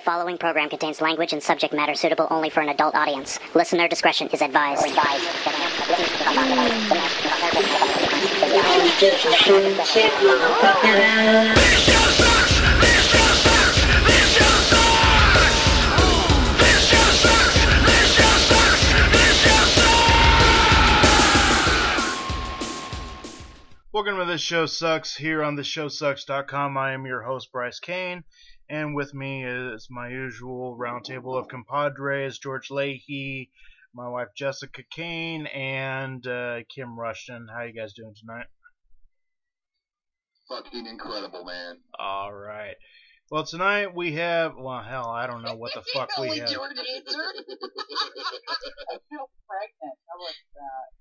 following program contains language and subject matter suitable only for an adult audience. Listener discretion is advised. Welcome to This Show Sucks here on ThisShowSucks.com. I am your host, Bryce Kane, and with me is my usual roundtable of compadres, George Leahy, my wife Jessica Kane, and Kim Rushton. How you guys doing tonight? Fucking incredible, man. All right. Well, tonight we have, well, hell, I don't know what the fuck we have. I feel pregnant. How was that?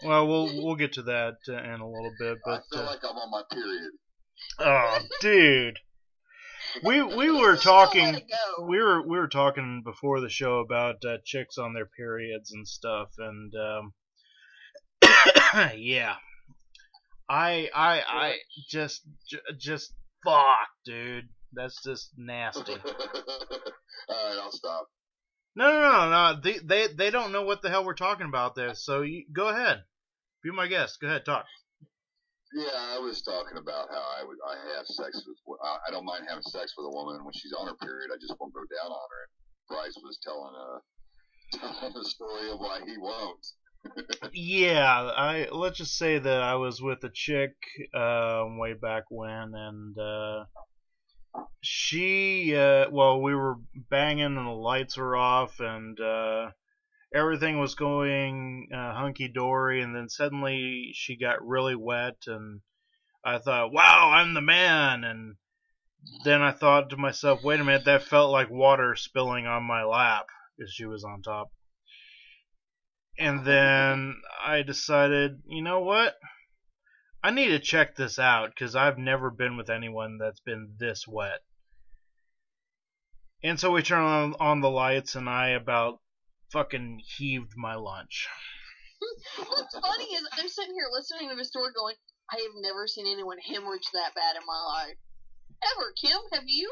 Well, we'll get to that in a little bit, but I feel like I'm on my period. Oh, dude. We were talking we were talking before the show about chicks on their periods and stuff, and yeah. I just fuck, dude. That's just nasty. Alright, I'll stop. No. They don't know what the hell we're talking about there. So go ahead. Be my guest. Go ahead, talk. Yeah, I was talking about how I have sex with. I don't mind having sex with a woman when she's on her period. I just won't go down on her. And Bryce was telling a story of why he won't. Yeah, let's just say that I was with a chick way back when, and she we were banging and the lights were off, and everything was going hunky-dory, and then suddenly she got really wet, and I thought, wow, I'm the man, and then I thought to myself, wait a minute, that felt like water spilling on my lap, because she was on top. And then I decided, you know what? I need to check this out, because I've never been with anyone that's been this wet. And so we turned on the lights, and I about fucking heaved my lunch. What's funny is I'm sitting here listening to the story going, I have never seen anyone hemorrhage that bad in my life. Ever. Kim, have you?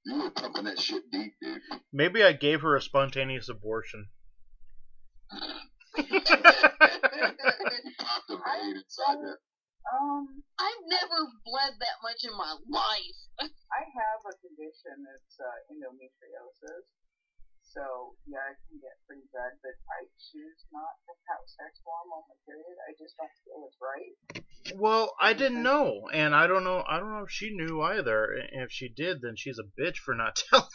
You were pumping that shit deep, dude. Maybe I gave her a spontaneous abortion. Popped a vein inside there. I've never bled that much in my life. I have a condition. It's endometriosis. So, yeah, I can get pretty bad, but I choose not to have sex while I'm on my period. I just don't feel it's right. Well, I didn't know, and I don't know if she knew either. If she did, then she's a bitch for not telling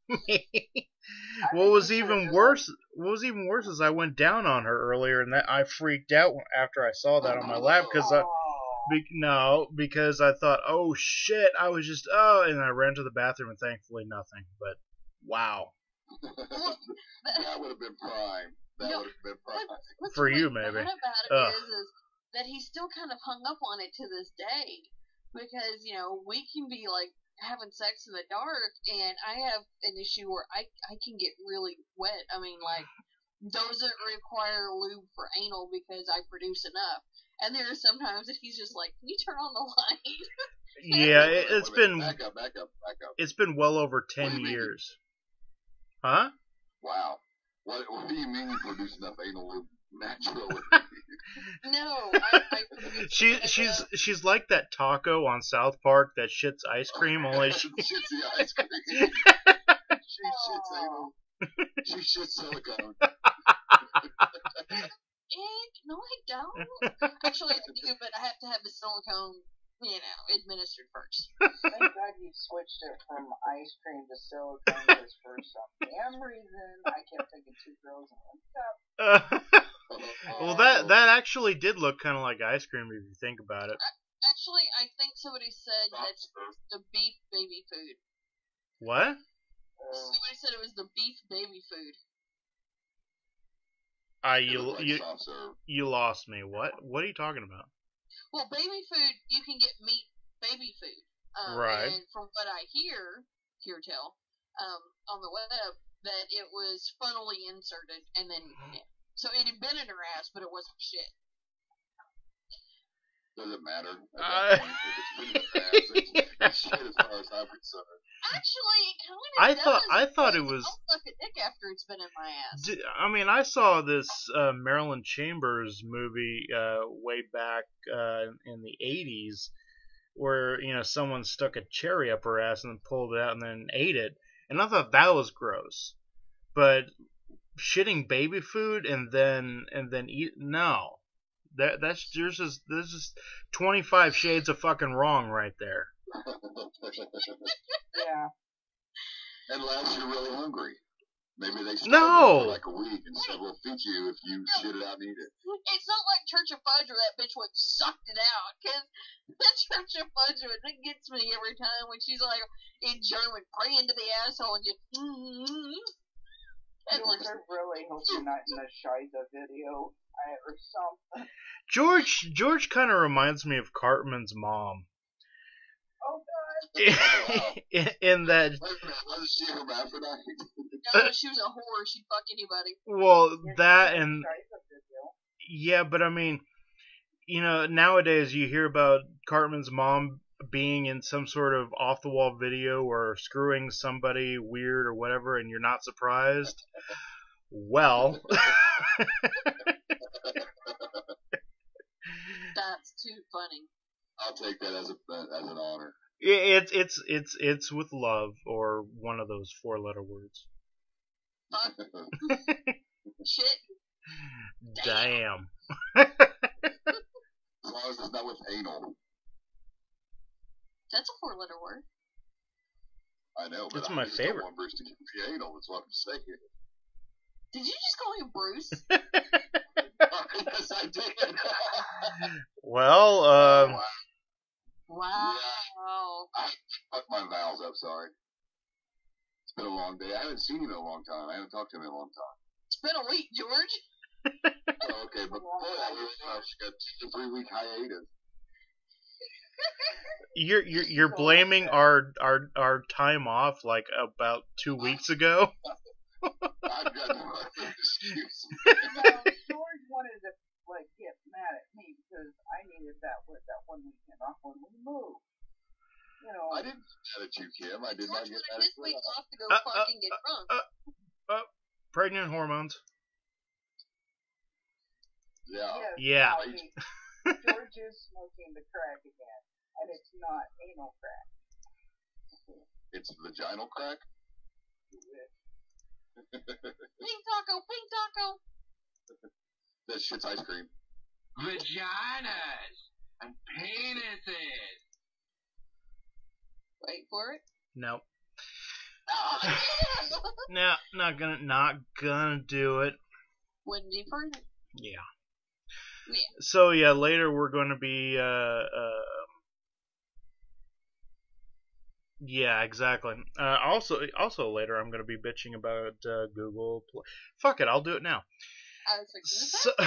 me. What was even worse is I went down on her earlier, and that I freaked out after I saw that on my lap, because I thought, oh shit, I was just, and I ran to the bathroom, and thankfully nothing, but wow. That would have been prime. What's for really you, maybe. Fun about it is that he's still kind of hung up on it to this day, because we can be like having sex in the dark, and I have an issue where I can get really wet. I mean, like, doesn't require lube for anal because I produce enough. And there are some times that he's just like, can you turn on the light? Yeah, it's been back up. It's been well over 10 years. Huh? Wow. What do you mean you produce enough anal lube naturally? No, she's like that taco on South Park that shits ice cream, only she shits the ice cream. She shits anal. She shits silicone. No, I don't. Actually, I do, but I have to have the silicone, administered first. Thank God you switched it from ice cream to silicone, because for some damn reason I kept taking 2 girls in 1 cup. Well, that actually did look kind of like ice cream if you think about it. Actually, I think somebody said that's the beef baby food. What? Somebody said it was the beef baby food. You lost me. What are you talking about? Well, baby food, you can get meat baby food. Right. And from what I hear tell, on the web, that it was funnily inserted, and then, so it had been in her ass, but it wasn't shit. Does it matter at Uh, that point? If it's been in the past, it's shit as far as I'm concerned. Actually, it kind I of thought does. I thought it because was. I'll suck a dick after it's been in my ass. I mean, I saw this Marilyn Chambers movie way back in the '80s, where someone stuck a cherry up her ass and then pulled it out and then ate it, and I thought that was gross. But shitting baby food and then eat, no. That's there's just 25 shades of fucking wrong right there. Yeah. Unless you're really hungry. Maybe they starved No! you for like a week and said, we'll feed you if you shit it out and eat it. It's not like Church of Fudge where that bitch went sucked it out. Because that Church of Fudge, it gets me every time when she's like in German, praying to the asshole and just. And George, I really hope you're not in a Shiza video or something. George kind of reminds me of Cartman's mom. Oh, God. In that, Wait a minute, wasn't she hermaphrodite? no, she was a whore. She'd fuck anybody. well, You're that in a and Shiza video. yeah, but I mean, nowadays you hear about Cartman's mom being in some sort of off the wall video or screwing somebody weird or whatever, and you're not surprised. Well, That's too funny. I'll take that as an honor. it's with love or one of those 4-letter words. Fuck. Shit. Damn. As long as it's not with anal. That's a 4-letter word. I know, but It's I my just favorite. don't want Bruce to give me anal. That's what I'm saying. Did you just call him Bruce? Yes, I did. Well, Wow. Wow. I fucked my vowels up, sorry. It's been a long day. I haven't seen him in a long time. I haven't talked to him in a long time. It's been a week, George. Oh, okay, but boy, I got 2 to 3 week hiatus. you're blaming our time off like about 2 weeks ago. I've got no other excuse. Well, George wanted to get mad at me because I needed that one weekend off when we moved. I didn't get mad at you, Kim. I did not George get wanted mad this at week you. off to go fuck and get drunk. Pregnant hormones. Yeah. Yes, Yeah. Bobby, George is smoking the crack again, and it's not anal crack. It's vaginal crack? Pink taco, pink taco. That shit's ice cream. Vaginas and penises. Wait for it. No, Oh, no, not gonna do it. Wouldn't be further. Yeah. Yeah. So yeah, later we're going to be yeah, exactly. Also later I'm going to be bitching about Google Play. Fuck it, I'll do it now. I was fixing to So, say,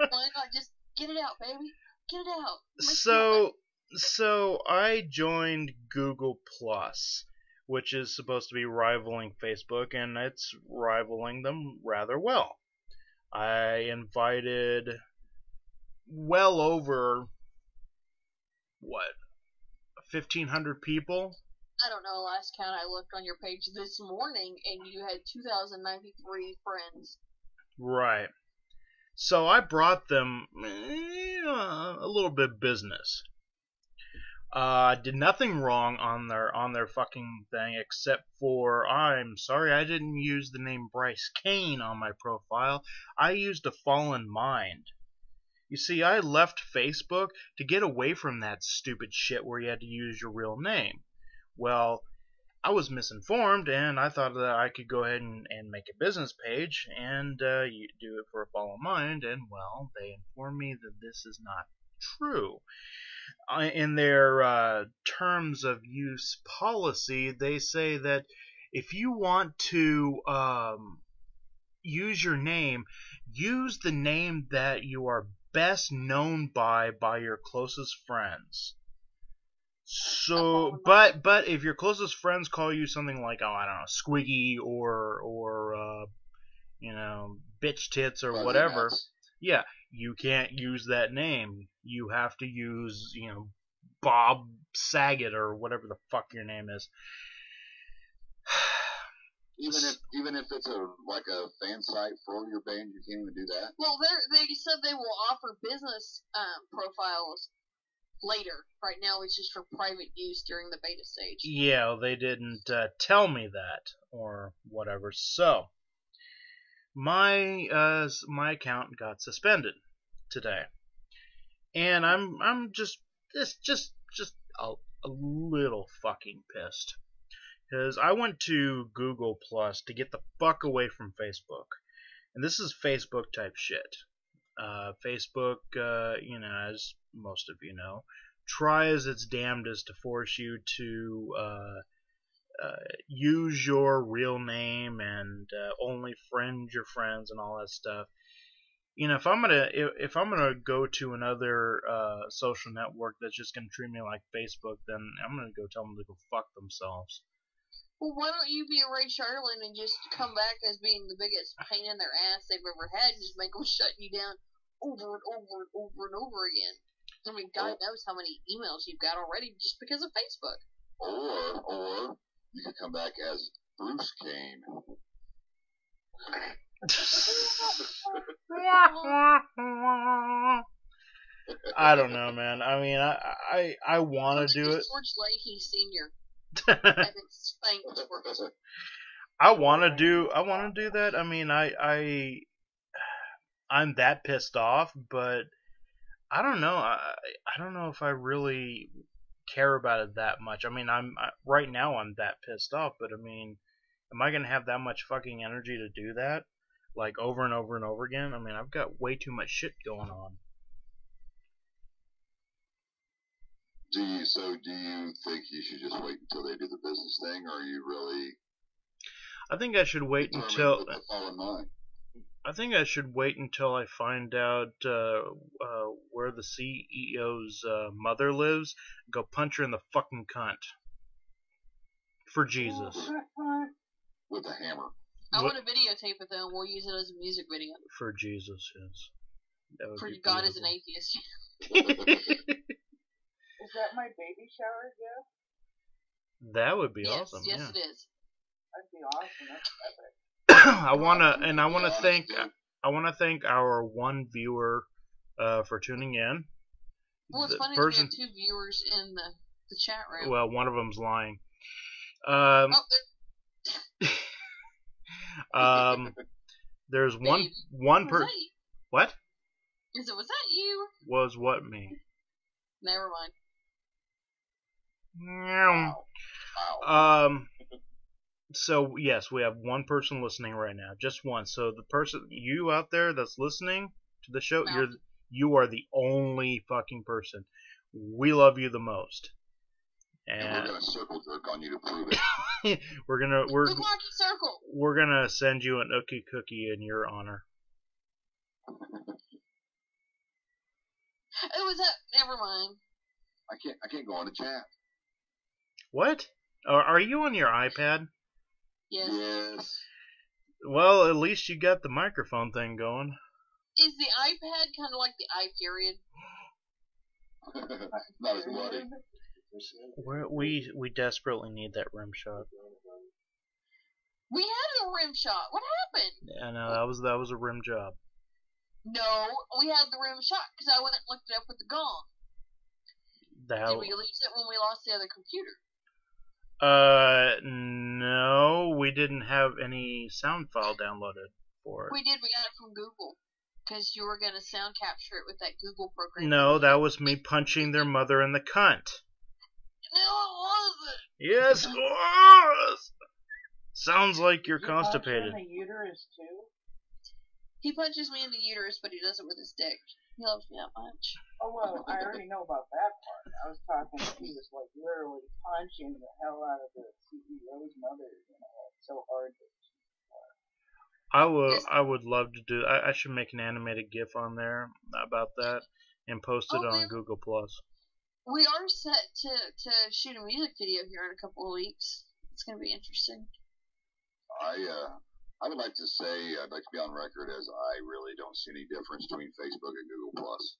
why not just get it out, baby? Get it out. so I joined Google Plus, which is supposed to be rivaling Facebook, and it's rivaling them rather well. I invited well over 1,500 people. I don't know. Last count I looked on your page this morning, and you had 2,093 friends. Right. So I brought them a little bit of business. Did nothing wrong on their fucking thing except for I'm sorry I didn't use the name Bryce Kane on my profile. I used a Fallen Mind. You see, I left Facebook to get away from that stupid shit where you had to use your real name. Well, I was misinformed, and I thought that I could go ahead and make a business page and you do it for a Fallen Mind, and well, they informed me that this is not true. In their terms of use policy, they say that if you want to use your name, use the name that you are best known by your closest friends. So, but if your closest friends call you something like, I don't know, Squiggy or bitch tits or Fuzzy whatever, nuts. yeah, you can't use that name. You have to use, Bob Saget or whatever the fuck your name is. Even if it's a fan site for your band, you can't even do that. Well, they said they will offer business profiles later. Right now, it's just for private use during the beta stage. Yeah, they didn't tell me that or whatever. So my account got suspended today, and I'm just a little fucking pissed. Because I went to Google Plus to get the fuck away from Facebook. And this is Facebook type shit. Facebook, as most of you know, tries its damnedest to force you to use your real name and only friend your friends and all that stuff. If I'm gonna go to another social network that's just gonna treat me like Facebook, then I'm gonna go tell them to go fuck themselves. Well, why don't you be a Ray Charlton and just come back as being the biggest pain in their ass they've ever had and just make them shut you down over and over and over and over again? I mean, God knows how many emails you've got already just because of Facebook. Or you could come back as Bruce Kane. I don't know, man. I mean, I want to do it. George Leahy Sr. I think spanked works. I want to do that. I mean, I'm that pissed off, but I don't know. I don't know if I really care about it that much. I mean, right now I'm that pissed off, but I mean, am I gonna have that much fucking energy to do that, like over and over and over again? I mean, I've got way too much shit going on. Do you think you should just wait until they do the business thing, or are you really? I think I should wait until. I think I should wait until I find out where the CEO's mother lives. Go punch her in the fucking cunt. For Jesus. With a hammer. I want to videotape it though, and we'll use it as a music video. For Jesus, yes. That would For be God is an atheist. Is that my baby shower gift? That would be yes, awesome. Yes, yeah. it is. That'd be awesome. That's epic. I wanna thank our one viewer for tuning in. Well, it's funny that we have 2 viewers in the chat room. Well, one of them's lying. There's one person. What? Was that you? Was what me? Never mind. So yes, we have one person listening right now, just one. So the person, you out there that's listening to the show, you are the only fucking person. We love you the most. And we're gonna circle jerk on you to prove it. We're gonna send you an Ookie cookie in your honor. It was never mind. I can't go on the chat. What? Are you on your iPad? Yes. Well, at least you got the microphone thing going. Is the iPad kind of like the iPeriod? Not as bloody. We desperately need that rim shot. We had a rim shot. What happened? Yeah, no, that was a rim job. No, we had the rim shot because I went and looked it up with the gong. Did we lose it when we lost the other computer? No, we didn't have any sound file downloaded for it. We did. We got it from Google because you were gonna sound capture it with that Google program. No, that was me punching their mother in the cunt. No, it wasn't. Yes, it was. Sounds like you're constipated. Punch in the uterus too? He punches me in the uterus, but he does it with his dick. He loves me that much. Oh, well, I already know about that part. I was talking, he was like literally punching the hell out of the CEO's mother, so hard. I would love to do. I should make an animated GIF on there about that and post it on Google Plus. We are set to shoot a music video here in a couple of weeks. It's gonna be interesting. I would like to say, I'd like to be on record as I really don't see any difference between Facebook and Google Plus.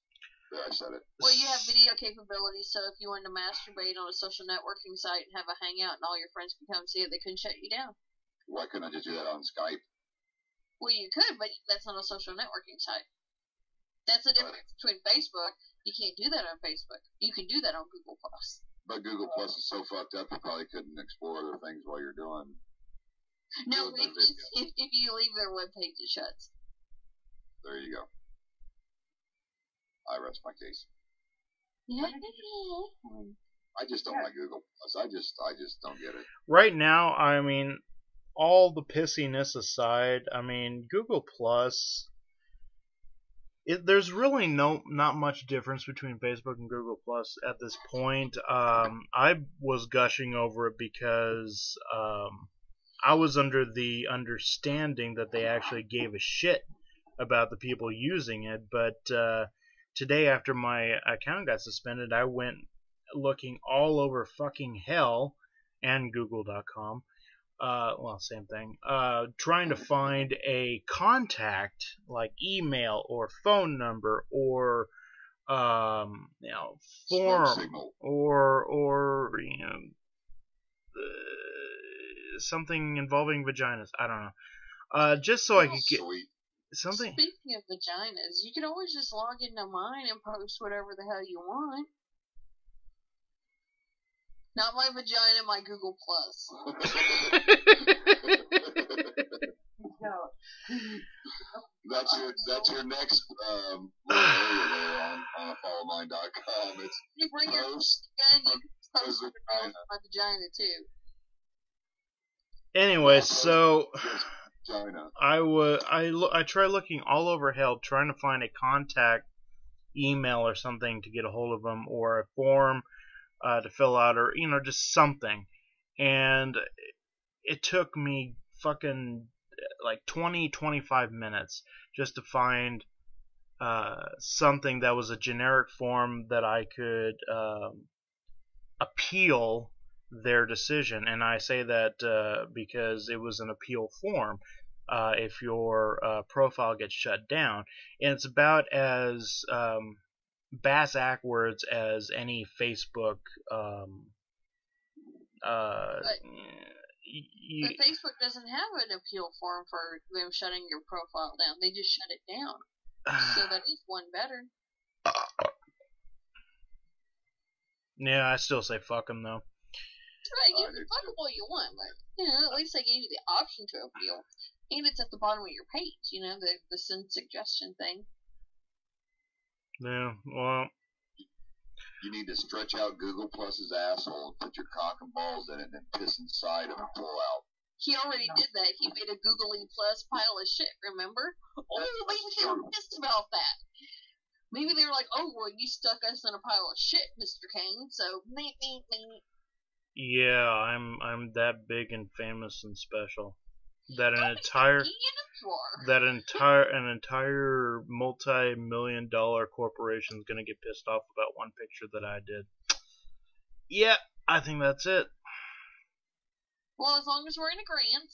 There, I said it. Well, you have video capabilities, so if you wanted to masturbate on a social networking site and have a hangout and all your friends could come see it, they couldn't shut you down. Why couldn't I just do that on Skype? Well, you could, but that's not a social networking site. That's the difference between Facebook. You can't do that on Facebook. You can do that on Google Plus. But Google Plus is so fucked up, you probably couldn't explore other things while you're doing. No, if you leave their webpage, it shuts. There you go. I rest my case. Yeah. I just don't like Google Plus. I just don't get it. Right now, I mean, all the pissiness aside, I mean, Google Plus. There's really not much difference between Facebook and Google Plus at this point. I was gushing over it because I was under the understanding that they actually gave a shit about the people using it, but today after my account got suspended, I went looking all over fucking hell and Google.com. Well, same thing. Trying to find a contact, like email or phone number or form or something involving vaginas. I don't know. Just so I could get something. Speaking of vaginas, you could always just log into mine and post whatever the hell you want. Not my vagina, my Google Plus. That's your next little area there on followmine.com. It's you bring your vagina, you can post my vagina too. Anyway, so I tried looking all over hell trying to find a contact email or something to get a hold of them or a form to fill out or just something, and it took me fucking like 20-25 minutes just to find something that was a generic form that I could appeal their decision. And I say that because it was an appeal form if your profile gets shut down, and it's about as bass-ackwards as any Facebook but Facebook doesn't have an appeal form for them shutting your profile down. They just shut it down. So that is one better. Yeah, I still say fuck them though. Right, you can fuck them all you want, but at least they gave you the option to appeal, and it's at the bottom of your page. The send suggestion thing. Yeah, well. You need to stretch out Google Plus's asshole and put your cock and balls in it and then piss inside and pull out. He already did that. He made a Googling Plus pile of shit, remember? Oh, maybe they were pissed about that. Maybe they were like, oh, well, you stuck us in a pile of shit, Mr. Kane, so me. Yeah, I'm that big and famous and special. That an entire multi-million-dollar corporation is gonna get pissed off about one picture that I did. Yeah, I think that's it. Well, as long as we're in agreement.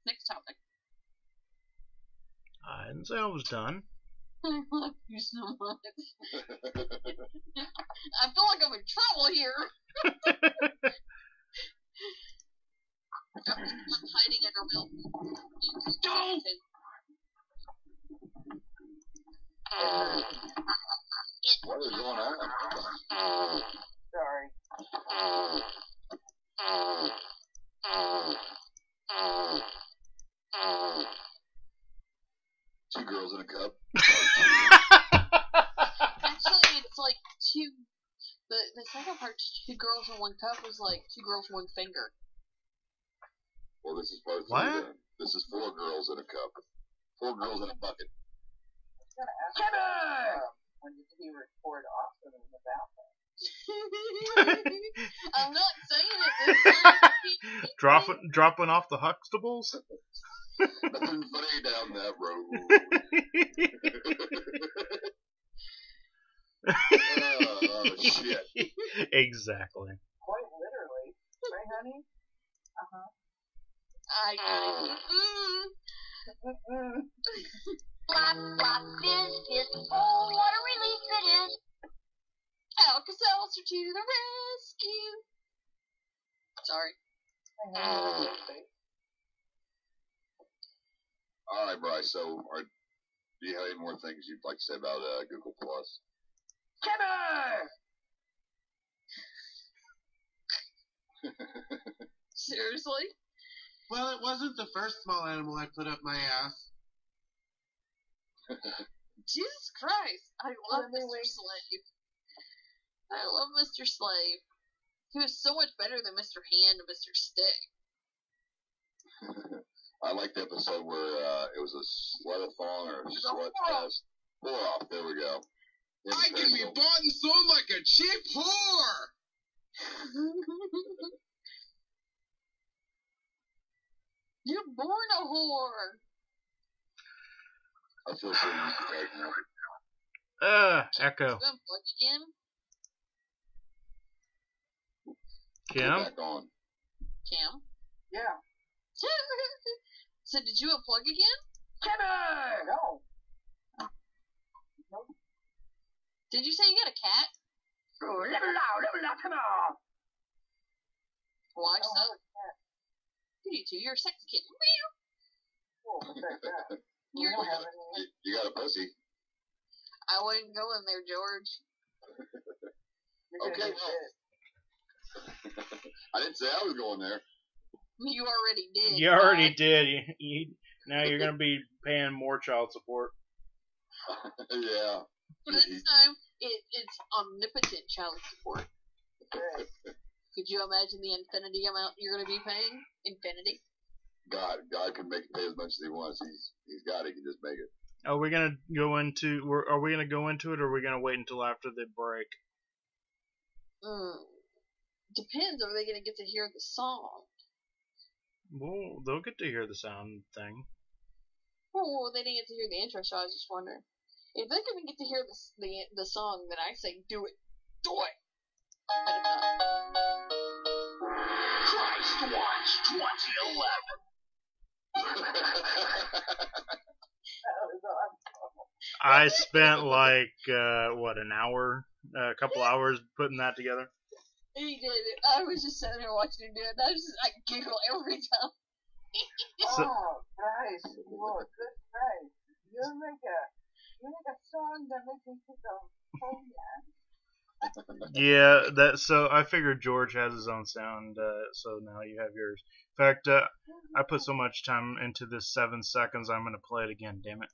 Next topic. I didn't say I was done. I love you so much. I feel like I'm in trouble here. I'm hiding under milk. Don't! What is going on? Sorry. Two girls in a cup. Actually, it's like two. The second part, two girls in one cup, was like two girls, one finger. Well, this is part 3 then. This is 4 girls in a cup. 4 girls in a bucket. I was going to ask when did he record Austin in the bathroom? I'm not saying it this time. Dropping off the Huxtables? Nothing funny down that road. Oh, shit. Exactly. Quite literally. Right, honey? Uh-huh. Flop, flop, fizz, fizz. Oh, what a relief it is. Alka-Seltzer to the rescue. Sorry. All right, Bryce. So, do you have any more things you'd like to say about Google Plus? Seriously? Well, it wasn't the first small animal I put up my ass. Jesus Christ. I love Mr. Slave. I love Mr. Slave. He was so much better than Mr. Hand and Mr. Stick. I like the episode where it was a slut-a-thon or a slut fest. Pour off. There we go. I can be bought and sold like a cheap whore! You're born a whore. I feel so used to that now. Echo. You unplug again? Kim? Put it back on. Cam? Yeah. So did you unplug again? No. Did you say you got a cat? Watch No, that. I can't. You do too. You're a sex kitten. Cool, what's that? You're, don't have any. You got a pussy. I wouldn't go in there, George. You're gonna Okay, get well. bit. I didn't say I was going there. You already did. You already did. Now you're going to be paying more child support. Yeah. But this time, it's omnipotent child support. Good. Could you imagine the infinity amount you're going to be paying? Infinity? God can make it pay as much as he wants. He's got it. He can just make it. Are we going to go into it, or are we going to wait until after the break? Depends. Are they going to get to hear the song? Well, they'll get to hear the sound thing. Oh, they didn't get to hear the intro, so I was just wondering. If they're going to get to hear the song, then I say do it. Do it! I don't know. Christ Watch 2011. That was awesome. I spent like, an hour, a couple hours putting that together. He did it. I was just sitting there watching him do it, and I giggle every time. Bryce, Lord, good Bryce. You make a song that makes me think of Homeland. Yeah, so I figured George has his own sound, so now you have yours. In fact, I put so much time into this 7 seconds, I'm going to play it again, damn it.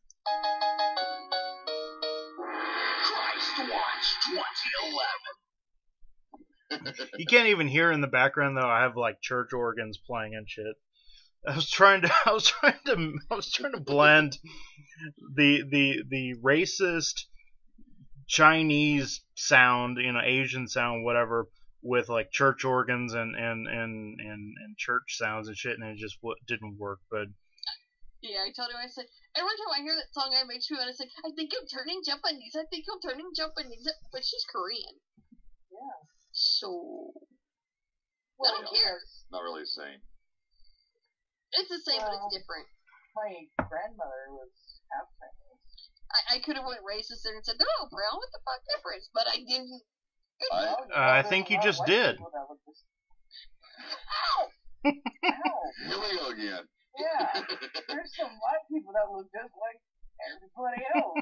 Christ Watch 2011. You can't even hear in the background though. I have like church organs playing and shit. I was trying to blend the racist Chinese sound, Asian sound, whatever, with like church organs and church sounds and shit, and it just didn't work. But Yeah, I told him, I said, every time I hear that song, I make sure that I say, I think I'm turning Japanese, but she's Korean. Yeah. So, Well, I don't care. Not really the same. It's the same, but Well, it's different. My grandmother was half Chinese. I could have went racist there and said, they're all brown, what the fuck difference? But I didn't. I think you just did. Ow! Ow! Here we go again. Yeah. There's some white people that look just like everybody else.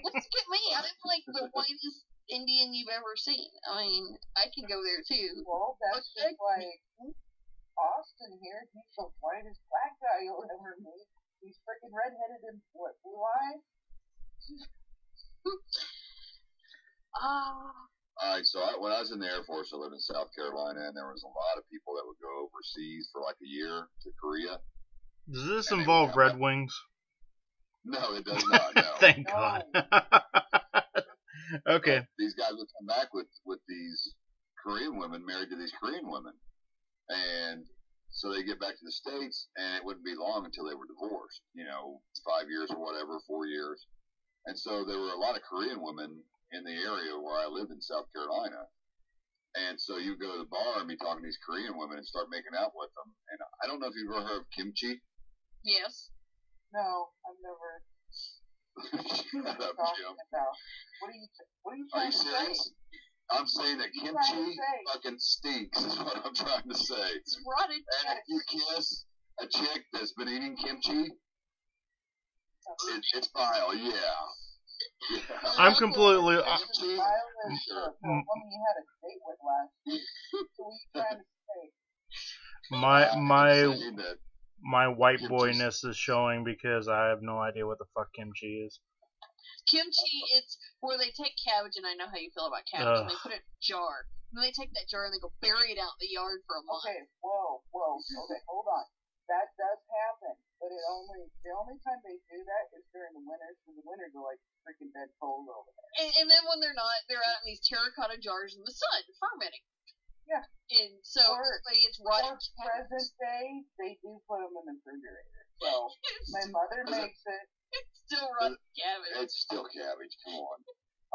Let's get me. I'm like the whitest Indian you've ever seen. I mean, I can go there too. Well, that's just like Austin here. He's the whitest black guy you'll ever meet. He's freaking redheaded and what, blue eyes? Alright, so when I was in the Air Force, I lived in South Carolina, and there was a lot of people that would go overseas for like a year to Korea. does this And they involve would Red come Wings? No, it does not, no. Thank No. God. Okay. These guys would come back with these Korean women married to these Korean women. And so they get back to the States, and it wouldn't be long until they were divorced, 5 years or whatever, 4 years. And so there were a lot of Korean women in the area where I lived in South Carolina. And so you go to the bar and be talking to these Korean women and start making out with them. And I don't know if you've ever heard of kimchi. Yes. No, I've never. Shut up, Talking Jim. about. What are you Are trying you to serious? say? I'm saying that What are you trying kimchi to say? fucking stinks, is what I'm trying to say. It's rotten. And if you kiss a chick that's been eating kimchi, it's vile, yeah. I'm completely. Kimchi, Violet, sure. the woman you had a date with last week. So what are you trying to say? I'm saying that My white Kimchi. boyness is showing because I have no idea what the fuck kimchi is. Kimchi, it's where they take cabbage, and I know how you feel about cabbage, and they put it in a jar. And then they take that jar and they go bury it out in the yard for a month. Okay, whoa. Okay, hold on. That does happen, but the only time they do that is during the winters, because the winters are like freaking dead cold over there. And then when they're not, they're out in these terracotta jars in the sun, fermenting. Yeah. And so everybody gets rotten For present day, they do put them in the refrigerator. So my mother makes it. It's still rotten cabbage. it's still cabbage, come on.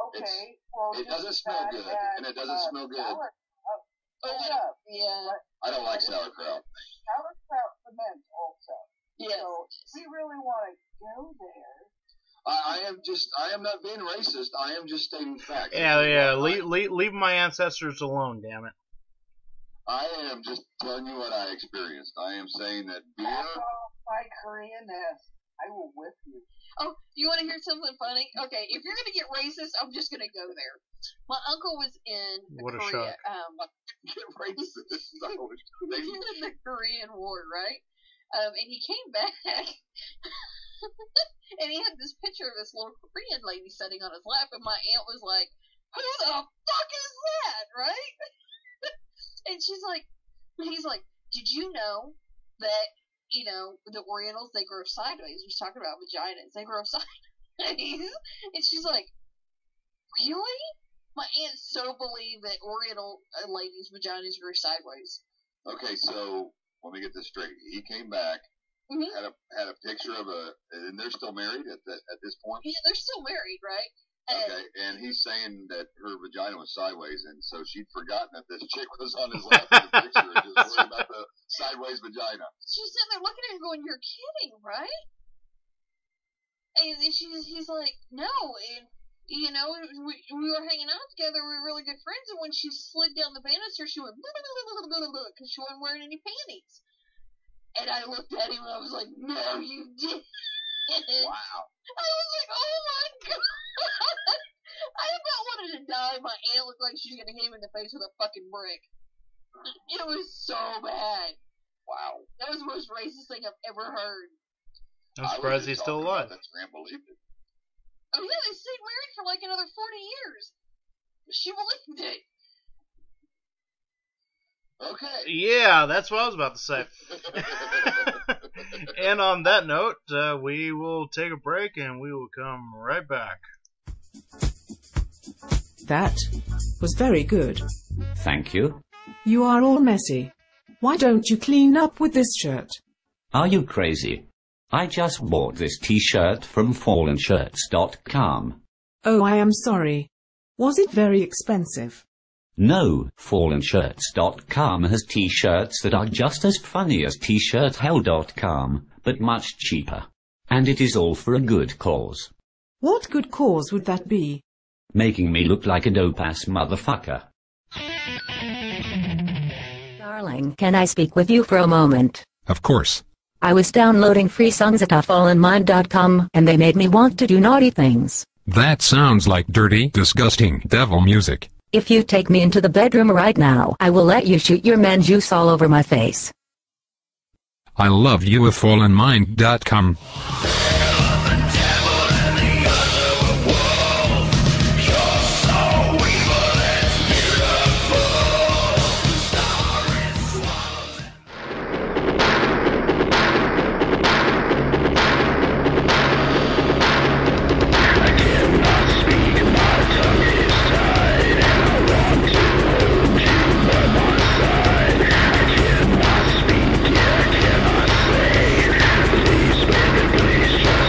Okay, well, It just doesn't smell as good, bad and it doesn't as smell good. Hold up. Yeah. I don't like sauerkraut. Sauerkraut ferments also. Yeah. So we really want to go there. I am not being racist. I am just stating facts. Yeah. Leave my ancestors alone, damn it. I am just telling you what I experienced. I am saying that beer. Back off my Koreanness. I will whip you. Oh, you want to hear something funny? Okay, if you're gonna get racist, I'm just gonna go there. My uncle was in What a Korea. shock. Get racist. He was in the Korean War, right? And he came back, and he had this picture of this little Korean lady sitting on his lap, and my aunt was like, "Who the fuck is that?" Right? And he's like, "Did you know that?" You know, the Orientals, they grow sideways. He's talking about vaginas. They grow sideways. And she's like, really? My aunt so believed that Oriental ladies' vaginas grew sideways. Okay, so let me get this straight. He came back, had a picture of and they're still married at this point? Yeah, they're still married, right? Okay, and he's saying that her vagina was sideways, and so she'd forgotten that this chick was on his lap in the picture and just worried about the sideways vagina. She's sitting there looking at him going, you're kidding, right? And he's like, no, and, you know, we were hanging out together, we were really good friends, and when she slid down the banister, she went, because she wasn't wearing any panties. And I looked at him, and I was like, no, you didn't. Wow. I was like, oh my god. I about wanted to die. My aunt looked like she was going to hit him in the face with a fucking brick. It was so bad. Wow. That was the most racist thing I've ever heard. I'm surprised he's still alive. That's Grant believed it. Oh yeah, they stayed married for like another 40 years. She believed it. Okay. Yeah, that's what I was about to say. And on that note, we will take a break and we will come right back. That was very good. Thank you. You are all messy. Why don't you clean up with this shirt? Are you crazy? I just bought this t-shirt from FallenShirts.com. Oh, I am sorry. Was it very expensive? No, FallenShirts.com has t-shirts that are just as funny as t-shirthell.com, but much cheaper. And it is all for a good cause. What good cause would that be? Making me look like a dope-ass motherfucker. Darling, can I speak with you for a moment? Of course. I was downloading free songs at fallenmind.com, and they made me want to do naughty things. That sounds like dirty, disgusting devil music. If you take me into the bedroom right now, I will let you shoot your man juice all over my face. I love you with fallenmind.com. Please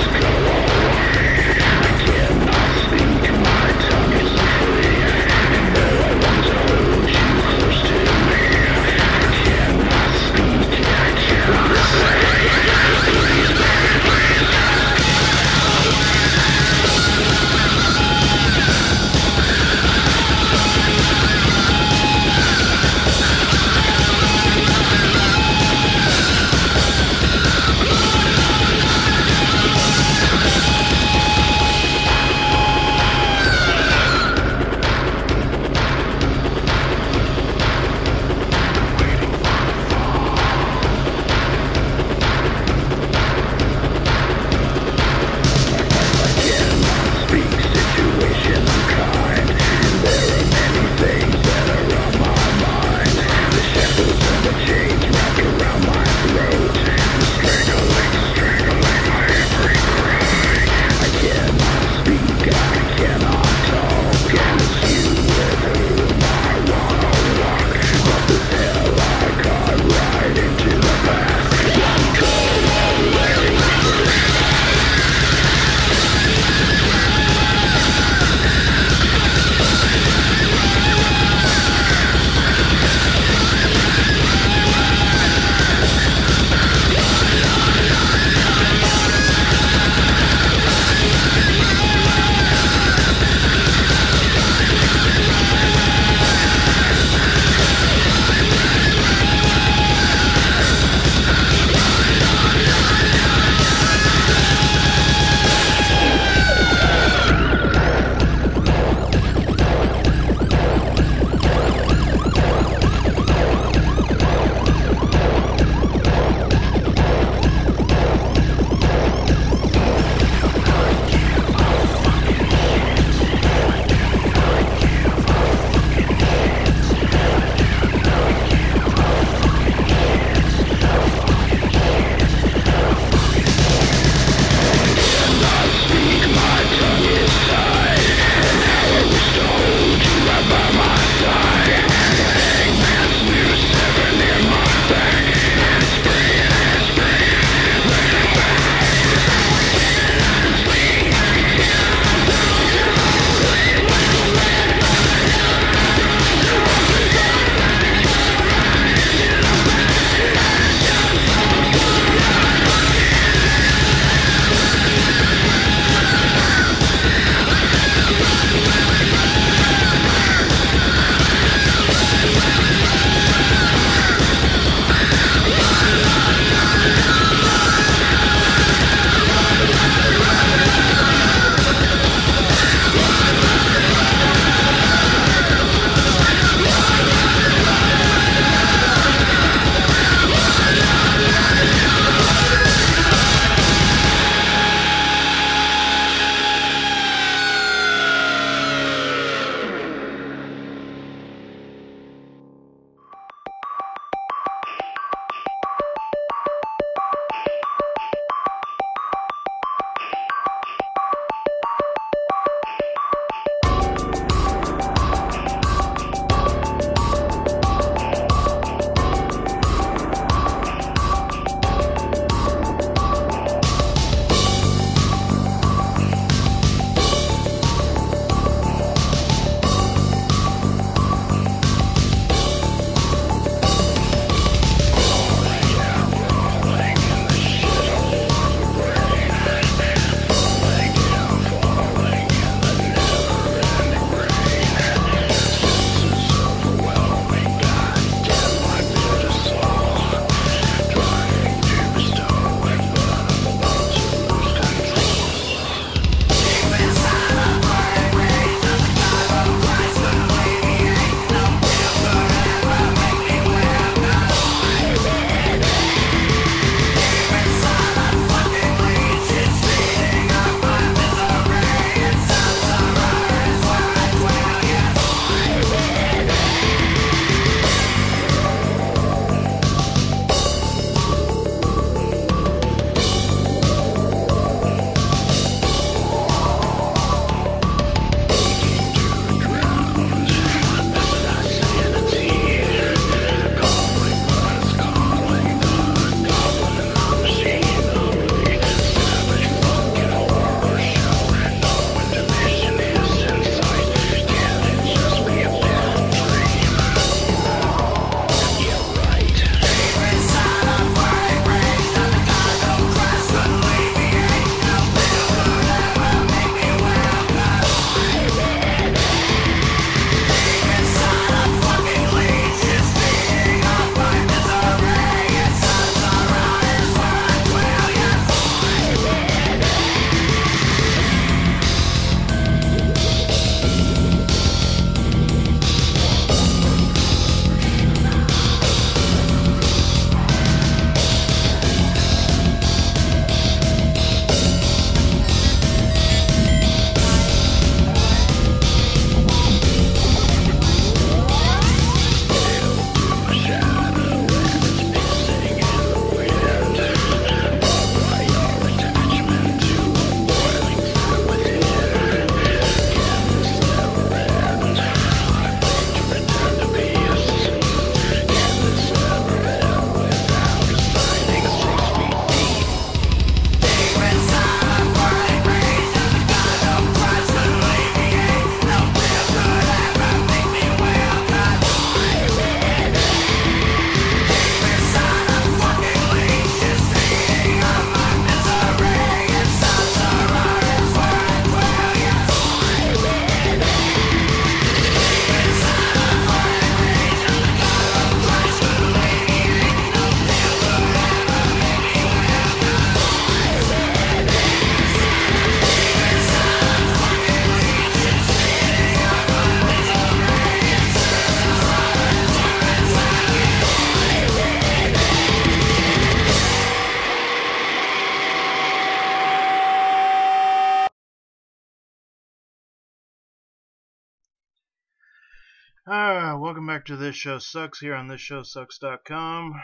Welcome back to This Show Sucks here on ThisShowSucks.com.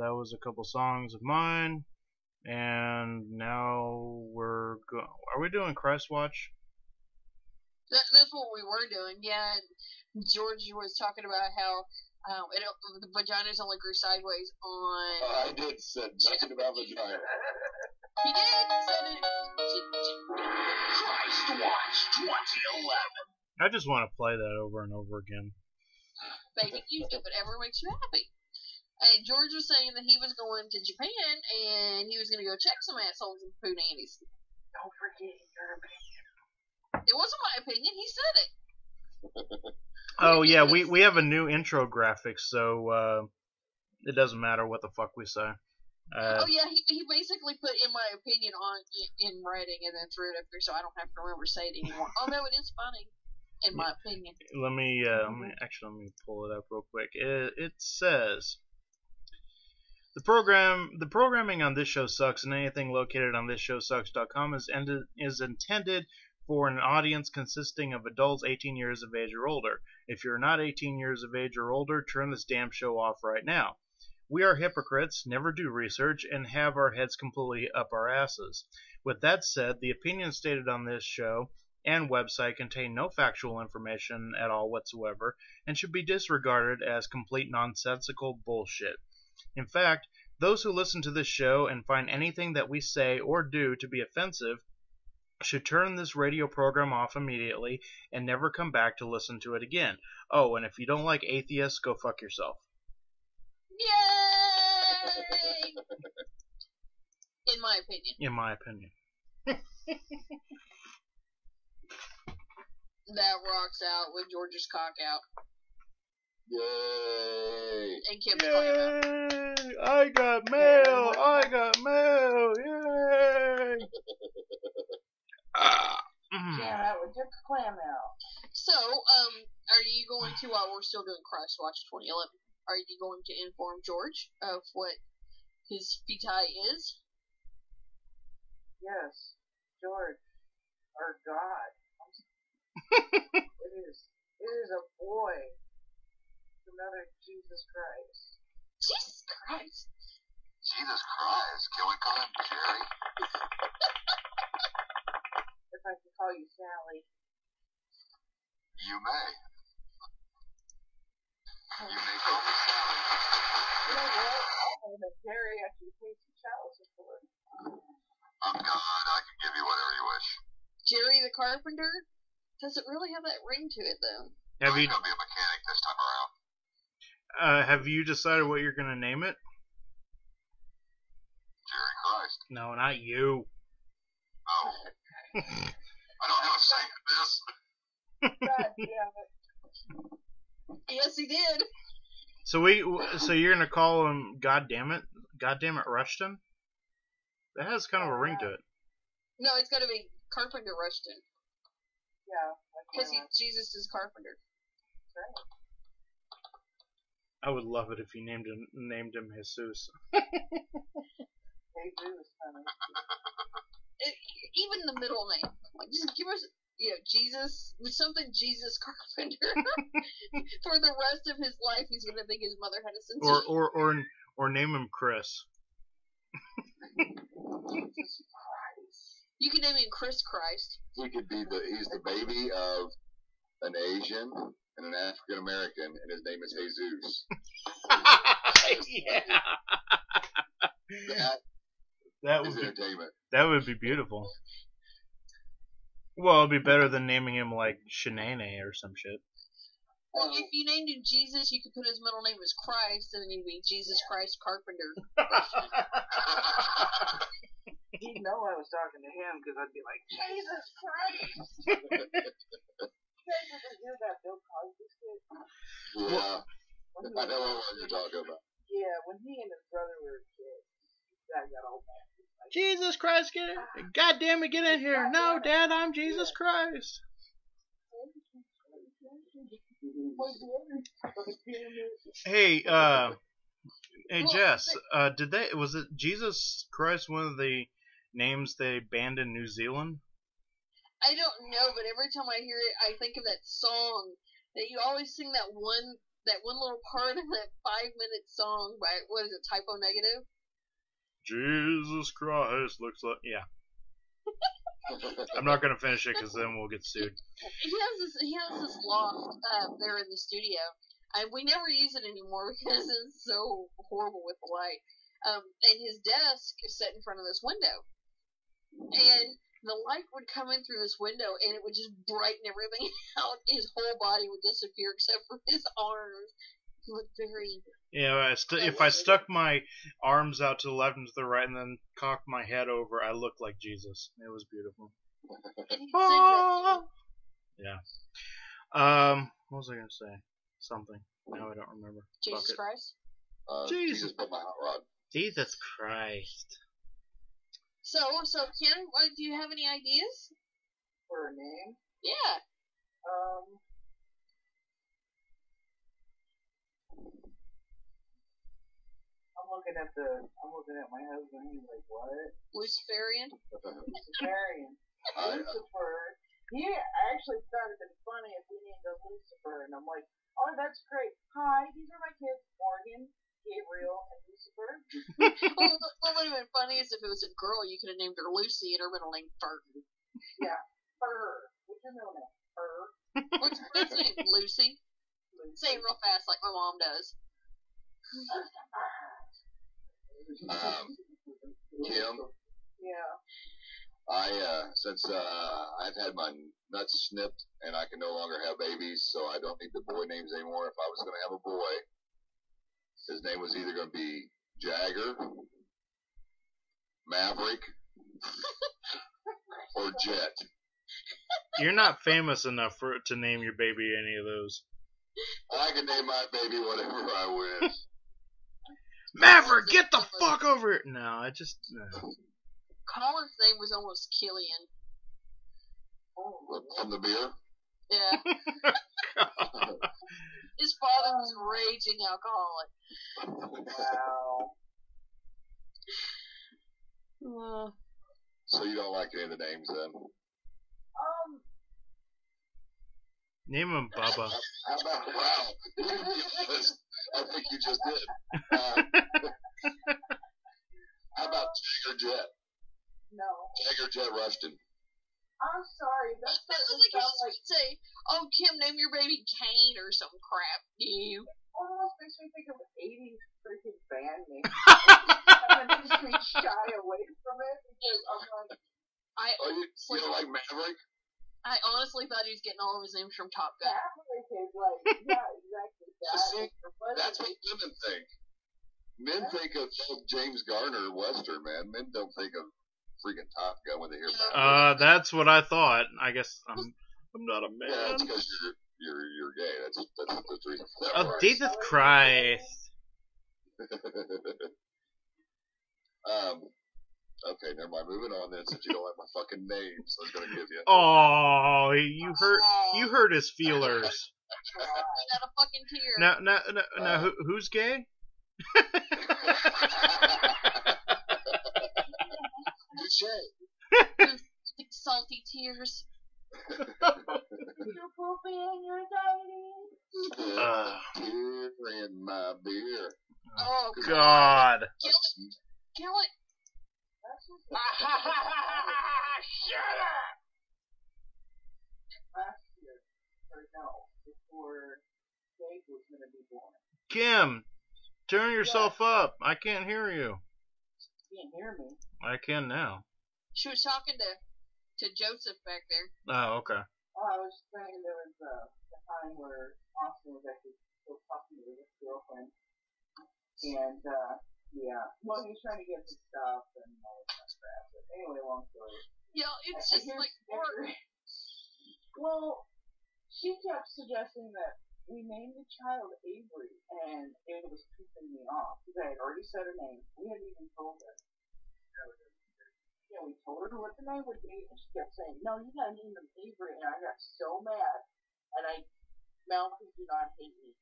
That was a couple songs of mine, and now we're Are we doing Christ Watch? That's what we were doing, yeah. And George was talking about how the vaginas only grew sideways on... I did said nothing about vagina. He did, said it. Christ Watch 2011. I just want to play that over and over again. Baby, you do whatever makes you happy. And George was saying that he was going to Japan and he was going to go check some assholes and poo nannies. Don't forget your opinion. It wasn't my opinion. He said it. Oh yeah, we have a new intro graphic, so it doesn't matter what the fuck we say. Oh yeah, he basically put "in my opinion" in writing and then threw it up there, so I don't have to remember saying it anymore. Although it is funny, in my opinion. Let me pull it up real quick. It says the programming on This Show Sucks and anything located on ThisShowSucks.com is intended for an audience consisting of adults 18 years of age or older. If you're not 18 years of age or older, turn this damn show off right now. We are hypocrites, never do research, and have our heads completely up our asses. With that said, the opinions stated on this show and website contain no factual information at all whatsoever and should be disregarded as complete nonsensical bullshit. In fact, those who listen to this show and find anything that we say or do to be offensive should turn this radio program off immediately and never come back to listen to it again. Oh, and if you don't like atheists, go fuck yourself. Yay! In my opinion. In my opinion. That rocks out with George's cock out. Yay! And Kim's clam out. I got mail! I got mail! Yay! Yeah, that was just clam out. So, are you going to, while we're still doing Christ Watch 2011, are you going to inform George of what his feti is? Yes, George, our God. It is a boy. Another Jesus Christ. Jesus Christ. Jesus Christ. Can we call him Jerry? If I can call you Sally. You may. You may call me Sally. You know what? I'll name it Jerry after you pay some chalices for it. Oh God, I can give you whatever you wish. Jerry the Carpenter? Does it really have that ring to it, though? Have you? I'm gonna be a mechanic this time around. Have you decided what you're gonna name it? Jerry Christ. No, not you. Oh. I don't have a say in this. God damn it. Yes, he did. So you're gonna call him Goddamn it, Rushton? That has kind of a ring to it. No, it's got to be Carpenter Rushton. Yeah. Because Jesus is Carpenter. Right. I would love it if you named him Jesus. Jesus, honey. Even the middle name. Like, just give us, Jesus, with something Jesus Carpenter. For the rest of his life, he's going to think his mother had a sense of humor. Or name him Chris. Jesus Christ. You can name him Chris Christ. He could be he's the baby of an Asian and an African American, and his name is Jesus. Yeah. That would be entertainment. That would be beautiful. Well, it'd be better than naming him like Shenane or some shit. Well, if you named him Jesus, you could put his middle name as Christ, and then he'd be Jesus Christ Carpenter. He'd know I was talking to him because I'd be like, Jesus Christ! You guys ever hear that Bill Cosby skit? Yeah. I know what you're talking about. Yeah, when he and his brother were kids, that got all mad. Like, Jesus Christ, get in! God damn it, get in here! No, Dad, I'm Jesus Christ. Hey, Jess, was it Jesus Christ one of the names they banned in New Zealand? I don't know, but every time I hear it, I think of that song that you always sing that one little part of that 5-minute song by, what is it, Typo Negative? Jesus Christ, looks like... Yeah. I'm not going to finish it because then we'll get sued. He has this loft there in the studio, and we never use it anymore because it's so horrible with the light. And his desk is set in front of this window, and the light would come in through this window, and it would just brighten everything out. His whole body would disappear except for his arms. He looked very... Yeah, if I stuck my arms out to the left and to the right and then cocked my head over, I looked like Jesus. It was beautiful. Yeah. What was I going to say? Something. Now I don't remember. Jesus Christ? Jesus put my hot rod. Jesus Christ. So Ken, do you have any ideas? For a name? Yeah. I'm looking at my husband. He's like, what? Luciferian. Luciferian. Lucifer. He actually thought it'd been funny if we named him Lucifer, and I'm like, oh, that's great. Hi, these are my kids, Morgan, Gabriel, and Lucifer. What would have been funny is if it was a girl, you could have named her Lucy and her middle name Fur. Yeah, Fur. What's your middle name? Fur. What's your first name? Lucy. Say it real fast like my mom does. Kim? Yeah. Since I've had my nuts snipped and I can no longer have babies, so I don't need the boy names anymore. If I was going to have a boy, his name was either going to be Jagger, Maverick, or Jet. You're not famous enough to name your baby any of those. I can name my baby whatever I wish. Maverick, get the fuck over here! No, I just... No. Colin's name was almost Killian. From the beer? Yeah. His father was a raging alcoholic. Wow. So you don't like any of the names then? Name him Bubba. How about, wow. I think you just did. How about Jagger Jet? No. Jagger Jet Rushton. I'm sorry. That sounds like you say, oh, Kim, name your baby Kane or some crap. You. Almost makes me think of 80s freaking band names. And it makes me shy away from it because I'm like... you don't like Maverick? I honestly thought he was getting all of his names from Top Gun. Maverick is like, yeah, exactly. That's what women think. Men think of James Garner Western, man. Men don't think of freaking Top Gun when they hear Maverick. That's what I thought. I guess I'm not a man. Yeah, that's because you're gay. That's the reason. Oh, Jesus Christ. Okay, never mind. Moving on then, since you don't like my fucking names, I was gonna give you. Oh, you hurt his feelers. Not a fucking tear. Now, who's gay? Good shade. Salty tears. You're poopy and you're tiny. Tear in my beer. Oh, God. Kill it. Shut up! Last year, or no, before Dave was going to be born. Kim, turn yourself up. I can't hear you. You can't hear me. I can now. She was talking to Joseph back there. Oh, okay. Oh, I was saying there was a time where Austin was actually still talking to his girlfriend. And, yeah. Well, he was trying to get his stuff and all that kind of crap. But anyway, long story. Yeah, it's just like work. Well, she kept suggesting that we named the child Avery, and it was pissing me off because I had already said her name. We hadn't even told her. We told her what the name would be, and she kept saying, "No, you gotta name him Avery." And I got so mad, and Mel, please do not hate me.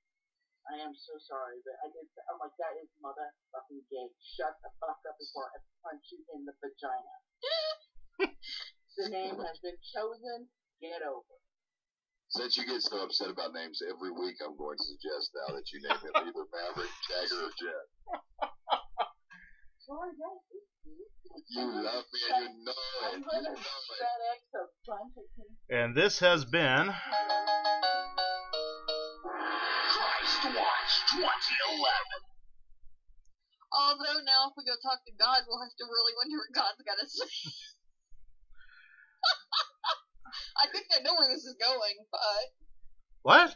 I am so sorry, but I'm like, that is motherfucking gay. Shut the fuck up before I punch you in the vagina. The name has been chosen. Get over. Since you get so upset about names every week, I'm going to suggest now that you name him either Maverick, Jagger, or Jet. You love me and you know it. I'm going to FedEx a bunch of things. And this has been Christ Watch 2011. Although now if we go talk to God, we'll have to really wonder what God's got to say. I think I know where this is going, but... What?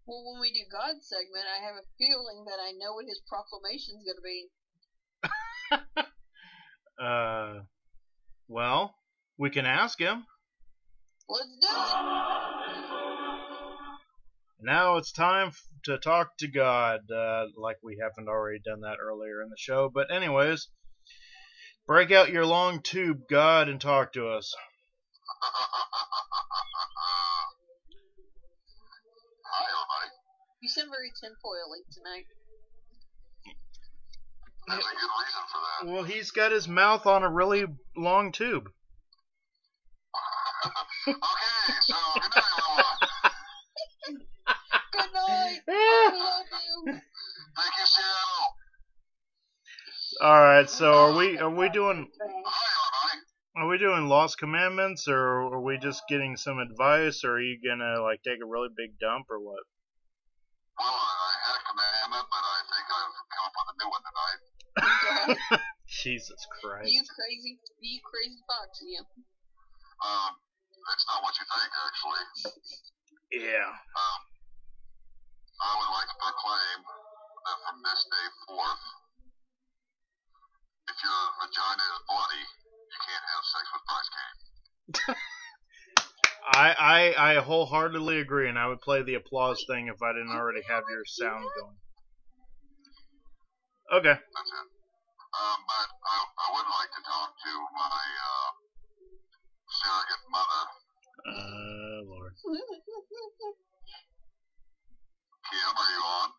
Well, when we do God's segment, I have a feeling that I know what his proclamation's going to be. Well, we can ask him. Let's do it. Now it's time to talk to God, like we haven't already done that earlier in the show. But anyways, break out your long tube, God, and talk to us. Hi, everybody. You sound very tinfoily tonight. There's a good reason for that. Well, he's got his mouth on a really long tube. Okay, so good night, everyone. Good night. I love you. Thank you, Seattle. All right, so are we doing Hi, everybody. are we doing Lost Commandments, or are we just getting some advice, or are you gonna like take a really big dump, or what? Well, I had a commandment, but I think I've come up with a new one tonight. Jesus Christ. You crazy fox, you. That's not what you think, actually. Yeah. I would like to proclaim that from this day forth, if your vagina is bloody, you can't have sex with Bryce Kane. I wholeheartedly agree, and I would play the applause thing if I didn't already have your sound going. Okay. That's it. But I would like to talk to my surrogate mother. Lord. Kim, are you on?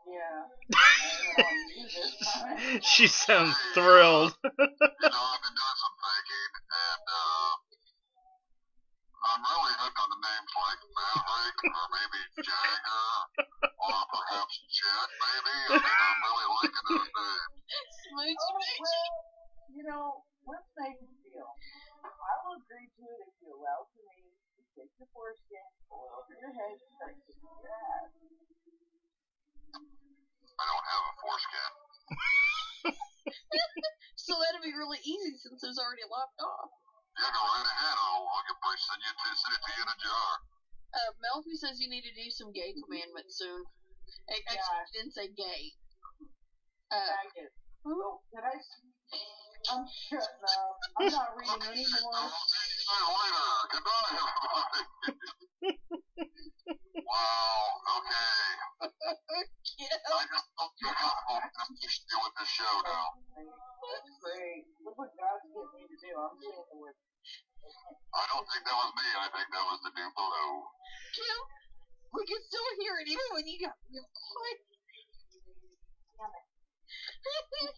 Yeah. I don't want you this time. She sounds thrilled. You know, I've been doing some thinking, and I'm really hooked on the names like Maverick, or maybe Jagger, or perhaps Jet, maybe. I mean, I'm really liking those names. Smooch. Well, you know, let's make a deal. I will agree to it if you allow for me to take your foreskin, pull it over your head, and start kicking your ass. I don't have a foreskin. So that'd be really easy since it's already locked off. Yeah, go right ahead. I'll get Bryce send it to you in a jar. Melfi says you need to do some gay commandments soon. Actually, she didn't say gay. Faggot. Oh, did I see? I'm shutting up. I'm not reading anymore. I'll see you later. Good night, everybody. Wow, okay. Yeah. I just don't feel comfortable just deal with this show now. That's great. Look what God's getting me to do. I'm saying the word. I don't think that was me. I think that was the dude below. Kim, we can still hear it even when you got real quiet. Damn it.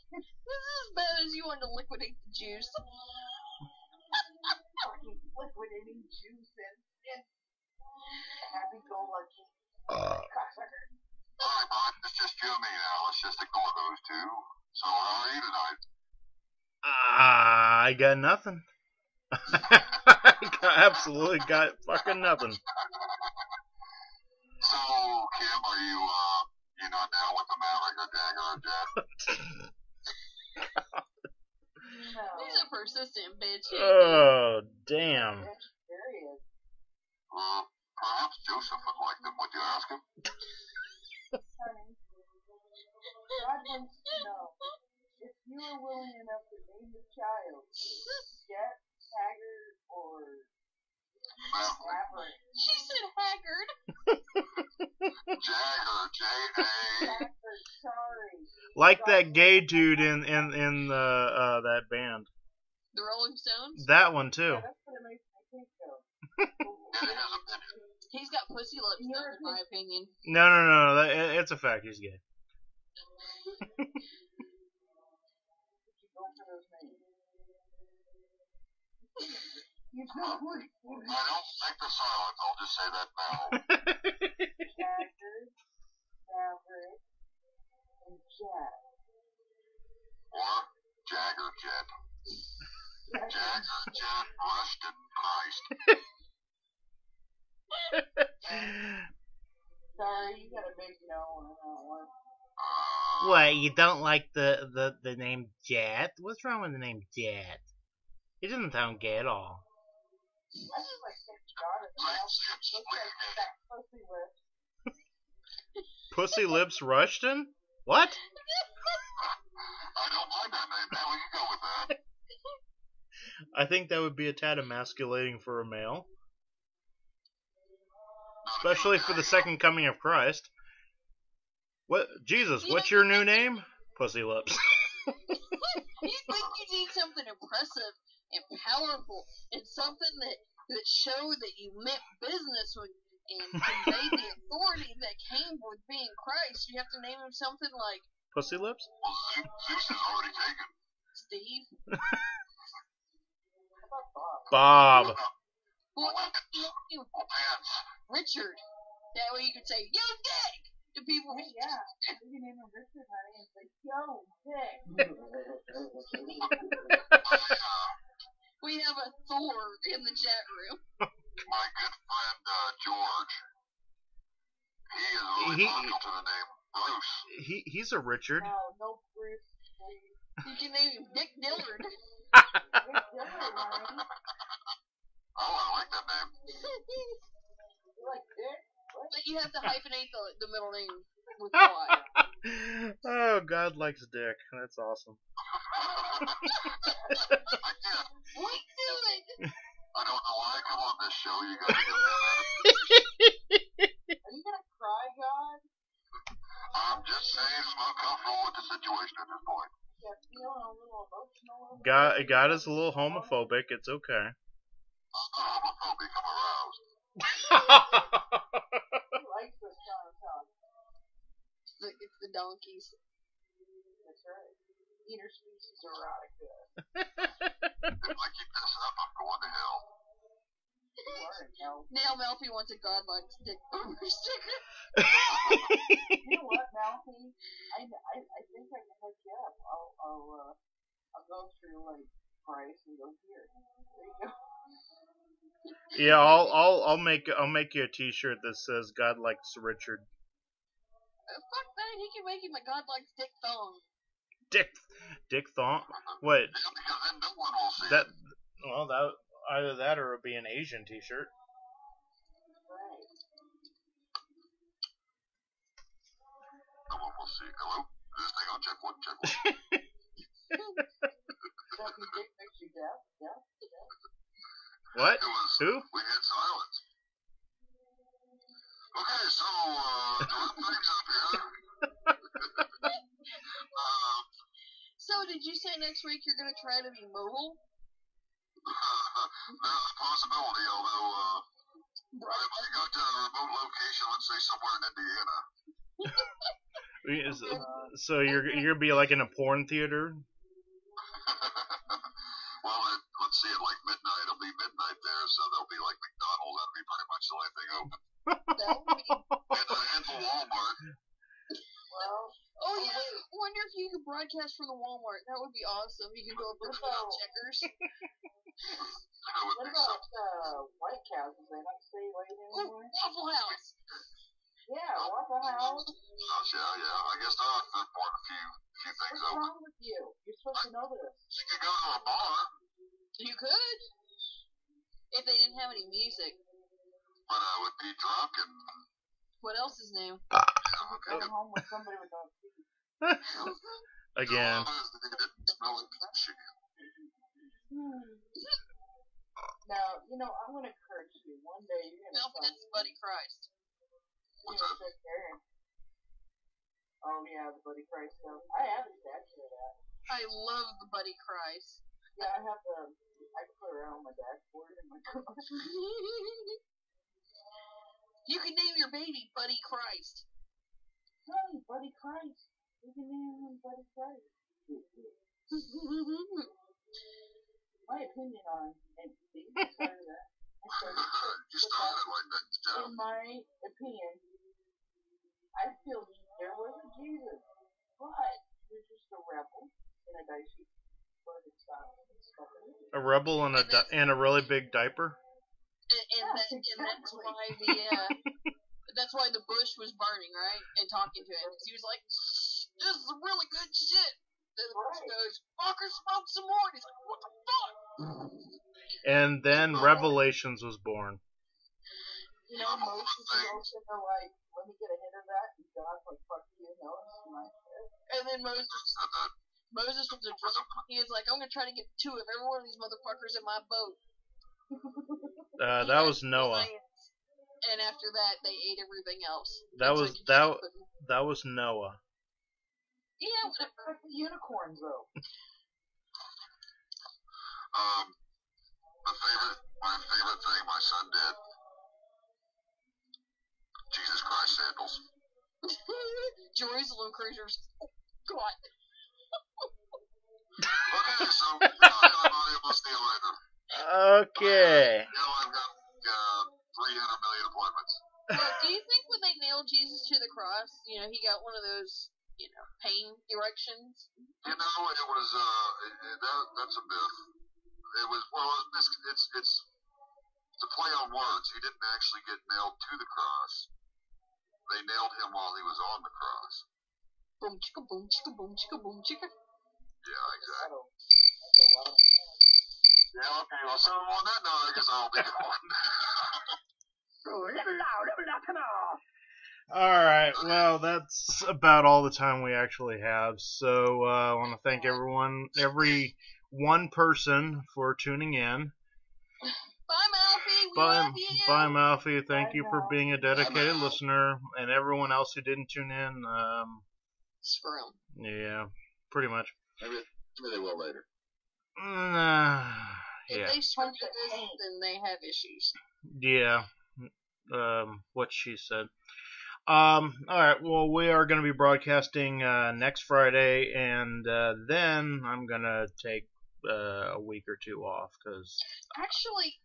This is as bad as you want to liquidate the juice. Fucking liquidating juice and happy-go-lucky cocksucker. Alright, bud, it's just you and me now. Let's just ignore those two. So, how are you tonight? I got nothing. I absolutely got fucking nothing. So, Kim, are you not down with the Maverick or Jagger or Jet? No. He's a persistent bitch. Oh, damn. There he is. Perhaps Joseph would like them. Would you ask him? Honey, God wants to know if you are willing enough to name the child Jet, Haggard, or Maverick. She said Haggard. Jagger, J-A. Haggard, sorry. Like that gay dude in that band. The Rolling Stones? That one too. Yeah, that's what it makes me think of. He's got pussy lips, though, in my opinion. No. It's a fact. He's gay. You don't think the silence. I'll just say that now. Jagger, Maverick, and Jet. Or Jagger Jet. Jagger Jet, Rushton, Christ. Sorry, you got a big no on that one. What, you don't like the name Jet? What's wrong with the name Jet? It doesn't sound gay at all. I just like Thank God it's looks like that pussy lips. Pussy Lips Rushton? What? I don't mind that name. Now we can go with that. I think that would be a tad emasculating for a male. Especially for the second coming of Christ. What, Jesus, what's your new name? Pussy Lips. You think you need something impressive and powerful and something that showed that you meant business with and conveyed the authority that came with being Christ. You have to name him something like Pussy Lips? Well, Zeus is already taken. Steve. Bob. Well, Richard. That way you could say, "Yo, Dick!" to people. Hey, yeah, you can name him Richard, honey, and say, "Yo, Dick." We have a Thor in the chat room. My good friend George. He is really partial to the name Bruce. He's a Richard. No Bruce, please. You can name him Dick Dillard. Dick Dillard, honey. Oh, I like that name. You like Dick? What? But you have to hyphenate the middle name with Y. Oh, God likes Dick. That's awesome. We do it! I don't know why I come on this show. You gotta get rid of Are you gonna cry, God? I'm just saying I'm uncomfortable with the situation at this point. Yeah, feeling a little emotional. God is a little homophobic. It's okay. I'm not homophobic. I'm aroused. He likes this kind of talk. It's the donkeys. That's right. Interspecies erotica. If I keep this up, I'm going to hell. Now Malfi wants a godlike stick bumper sticker. You know what, Malfi? I think I can hook you up. I'll go through like price and go here. There you go. Yeah, I'll make you a T-shirt that says "God likes Richard." Fuck that! He can make him a godlike stick thong. Dick Thong. What? Yeah, because then no one will see That? it. Well, that either that or it'll be an Asian T-shirt. Right. No one will see. Hello? Is this thing on check one? Check one. Ducky Dick makes you deaf? Yeah. What? Who? We had silence. Okay, so, to wrap things up here. So, did you say next week you're gonna try to be mobile? There's a possibility, although, I might go to a remote location, let's say somewhere in Indiana. So you're gonna be like in a porn theater? Well, let's see, at like midnight, it'll be midnight there, so there'll be like McDonald's, that'll be pretty much the only thing open. That would be. And the Walmart. Well, oh yeah, I wonder if you could broadcast from the Walmart. That would be awesome. You could go up and spell checkers. What about White Cows? Is they not stay late anymore? Waffle House. Yeah, Waffle House. Yeah. I guess I'll have a few things What's open. wrong with you? You're supposed to know this. You could go to a bar. You could. If they didn't have any music. But I would be drunk and... What else is new? Okay. Go home with somebody with no teeth. Again. Now, I'm going to curse you. One day you're going to... No, that's Buddy Christ. You're going to sit there and... Oh, yeah, the Buddy Christ stuff. I have a statue of that. I love the Buddy Christ. Yeah, I can put it around my dashboard in my car. You can name your baby Buddy Christ. Hey, Buddy Christ. You can name him Buddy Christ. My opinion on NBC started started like that, Jeff. In my opinion, I feel there was a Jesus, but he was just a rebel in a dicey stuff. A rebel in a really big diaper. And that's why the bush was burning, right? And talking to him, because he was like, "This is really good shit." And the bush goes, "Fucker, smoke some more." And he's like, "What the fuck?" And then Revelations was born. You know, Moses is also like, "Let me get a hit of that," and God's like, "Fuck you, no, it's my shit." And then Moses was a drunk. He was like, "I'm gonna try to get 2 of every one of these motherfuckers in my boat." That was Noah. And after that, they ate everything else. That was Noah. Yeah, whatever. The unicorns, though. My favorite thing my son did. Jesus Christ sandals. Jerusalem cruisers. Oh, God. Okay, so everybody must deal later. Okay. I've got 300 million appointments. Do you think when they nailed Jesus to the cross, he got one of those, pain erections? It was that's a myth. It was it's a play on words. He didn't actually get nailed to the cross. They nailed him while he was on the cross. Boom chicka boom chicka boom chicka boom chicka. Yeah, exactly. Yeah, okay, well, so on that note, I guess I'll be going. Alright, well, that's about all the time we actually have. So, I want to thank every one person for tuning in. Bye, Malfi. We love you. Bye, Malfi. Thank you for being a dedicated listener. And everyone else who didn't tune in, screw 'em. Yeah, pretty much. Maybe they will later. If they screw this, then they have issues. Yeah. What she said. Alright, well, we are going to be broadcasting next Friday, and then I'm going to take a week or 2 off, because... Actually,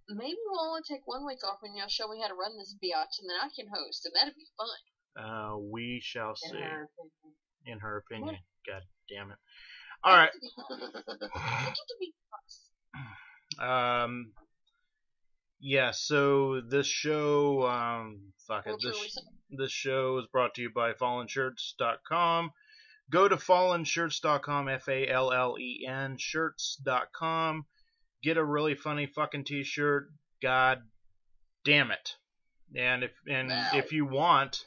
maybe we'll only take 1 week off, and you'll show me how to run this biatch, and then I can host, and that'd be fun. We shall see. In her opinion. God damn it. Alright. Yeah, so this show, this show is brought to you by FallenShirts.com. Go to FallenShirts.com, FALLEN shirts.com. Get a really funny fucking t-shirt. God damn it. And if you want,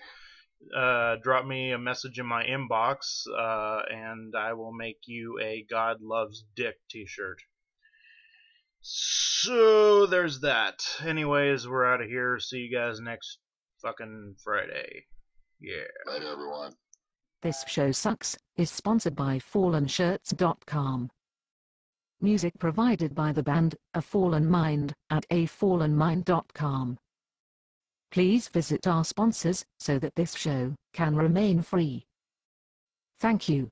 drop me a message in my inbox, and I will make you a God Loves Dick t-shirt. So there's that. Anyways, we're out of here. See you guys next fucking Friday. Yeah. Later, everyone. This Show Sucks is sponsored by FallenShirts.com. Music provided by the band A Fallen Mind at afallenmind.com. Please visit our sponsors so that this show can remain free. Thank you.